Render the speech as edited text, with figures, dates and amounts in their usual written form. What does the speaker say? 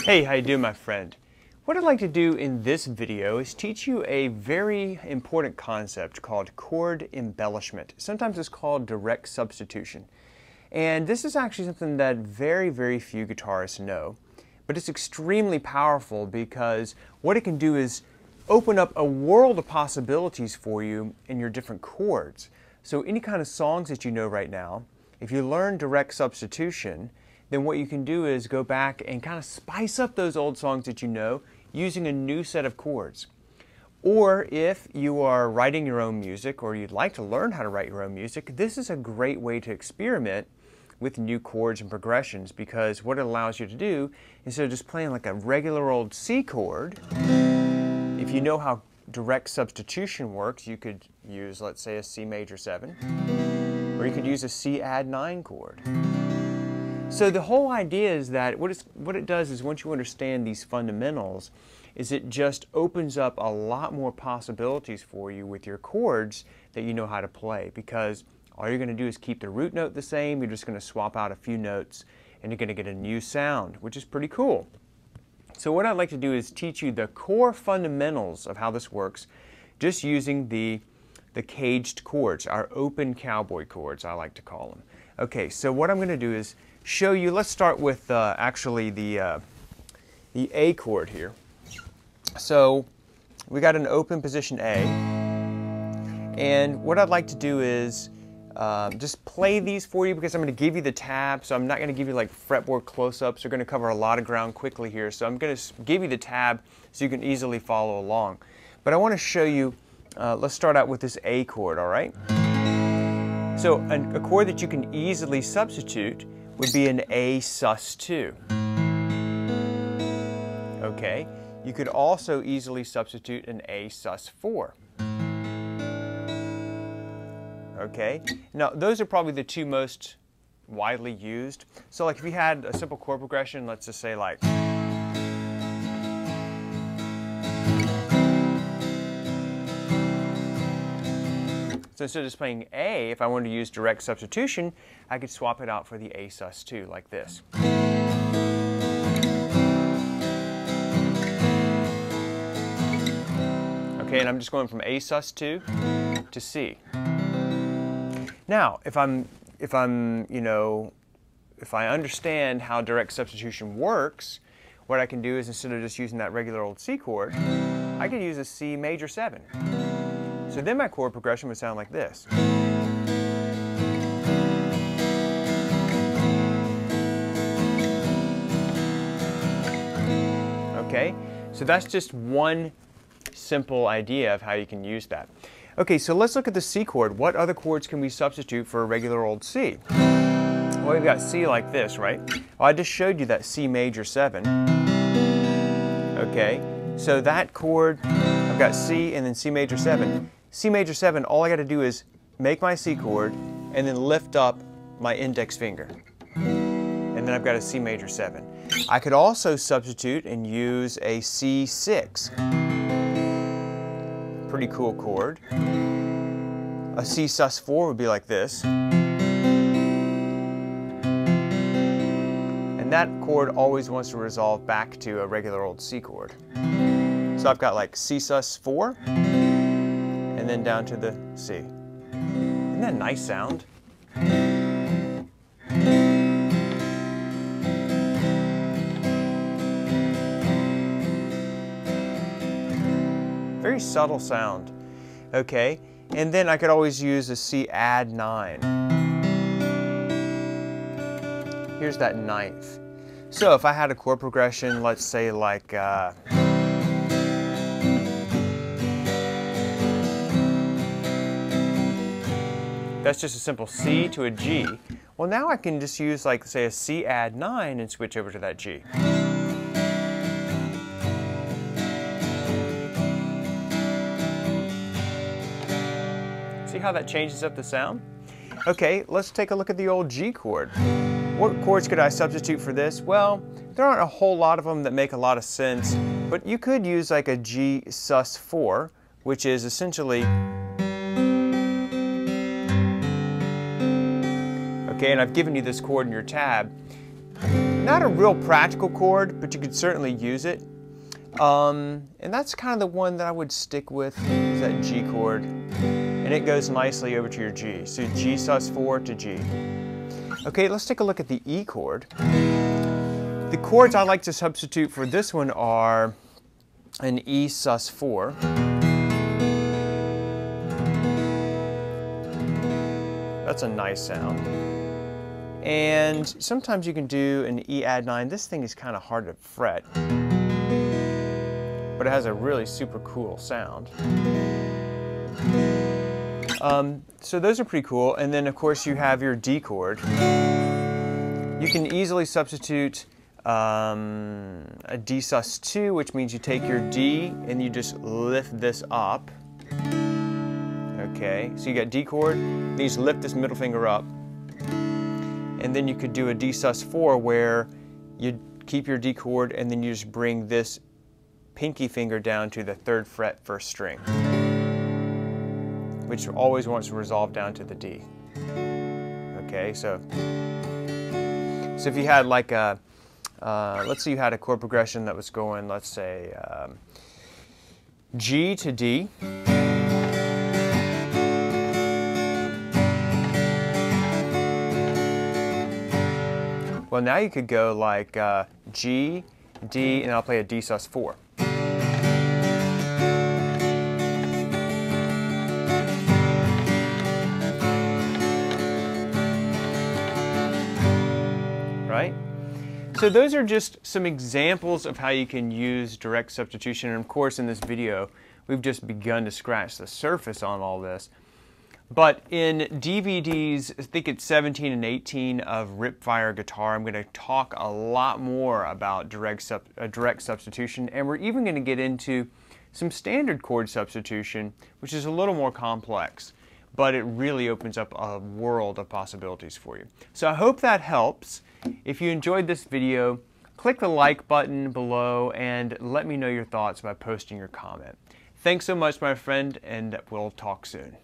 Hey, how you doing, my friend? What I'd like to do in this video is teach you a very important concept called chord embellishment. Sometimes it's called direct substitution. And this is actually something that very few guitarists know. But it's extremely powerful because what it can do is open up a world of possibilities for you in your different chords. So any kind of songs that you know right now, if you learn direct substitution, then what you can do is go back and kind of spice up those old songs that you know using a new set of chords. Or if you are writing your own music or you'd like to learn how to write your own music, this is a great way to experiment with new chords and progressions, because what it allows you to do, instead of just playing like a regular old C chord, if you know how direct substitution works, you could use, let's say, a C major 7, or you could use a C add 9 chord. So the whole idea is that what it does is, once you understand these fundamentals, is it just opens up a lot more possibilities for you with your chords that you know how to play, because all you're going to do is keep the root note the same. You're just going to swap out a few notes and you're going to get a new sound, which is pretty cool. So what I'd like to do is teach you the core fundamentals of how this works, just using the caged chords, our open cowboy chords, I like to call them. Okay, so what I'm going to do is show you. Let's start with actually the A chord here. So we got an open position A, and what I'd like to do is just play these for you, because I'm going to give you the tab, so I'm not going to give you like fretboard close-ups. We're going to cover a lot of ground quickly here, so I'm going to give you the tab so you can easily follow along. But I want to show you, let's start out with this A chord, all right? So a chord that you can easily substitute would be an A sus2. Okay, you could also easily substitute an A sus4. Okay, now those are probably the two most widely used. So like if you had a simple chord progression, let's just say like, so instead of just playing A, if I wanted to use direct substitution, I could swap it out for the A sus2 like this. Okay, and I'm just going from A sus2 to C. Now, if I understand how direct substitution works, what I can do is, instead of just using that regular old C chord, I could use a C major 7. So then my chord progression would sound like this. Okay, so that's just one simple idea of how you can use that. Okay, so let's look at the C chord. What other chords can we substitute for a regular old C? Well, we've got C like this, right? Well, I just showed you that C major 7. Okay, so that chord, I've got C and then C major 7. C major 7, all I got to do is make my C chord and then lift up my index finger. And then I've got a C major 7. I could also substitute and use a C6. Pretty cool chord. A C sus4 would be like this. And that chord always wants to resolve back to a regular old C chord. So I've got like C sus4 and then down to the C. Isn't that a nice sound? Very subtle sound. Okay, and then I could always use a C add 9. Here's that 9th. So if I had a chord progression, let's say like that's just a simple C to a G. Well, now I can just use, like, say, a C add 9 and switch over to that G. See how that changes up the sound? Okay, let's take a look at the old G chord. What chords could I substitute for this? Well, there aren't a whole lot of them that make a lot of sense, but you could use like a G sus4, which is essentially, okay, and I've given you this chord in your tab. Not a real practical chord, but you could certainly use it. And that's kind of the one that I would stick with, is that G chord. And it goes nicely over to your G. So G sus4 to G. Okay, let's take a look at the E chord. The chords I like to substitute for this one are an E sus4. That's a nice sound. And sometimes you can do an E add 9. This thing is kind of hard to fret, but it has a really super cool sound. So those are pretty cool. And then of course you have your D chord. You can easily substitute a D sus2, which means you take your D and you just lift this up. Okay, so you got D chord, then you just lift this middle finger up. And then you could do a D sus4 where you keep your D chord and then you just bring this pinky finger down to the 3rd fret 1st string, which always wants to resolve down to the D. Okay, so if you had like a, let's say you had a chord progression that was going, let's say, G to D. Well, now you could go like G, D, and I'll play a D sus4. Right? So those are just some examples of how you can use direct substitution. And of course, in this video, we've just begun to scratch the surface on all this. But in DVDs, I think it's 17 and 18 of Ripfire Guitar, I'm going to talk a lot more about direct substitution, and we're even going to get into some standard chord substitution, which is a little more complex, but it really opens up a world of possibilities for you. So I hope that helps. If you enjoyed this video, click the like button below and let me know your thoughts by posting your comment. Thanks so much, my friend, and we'll talk soon.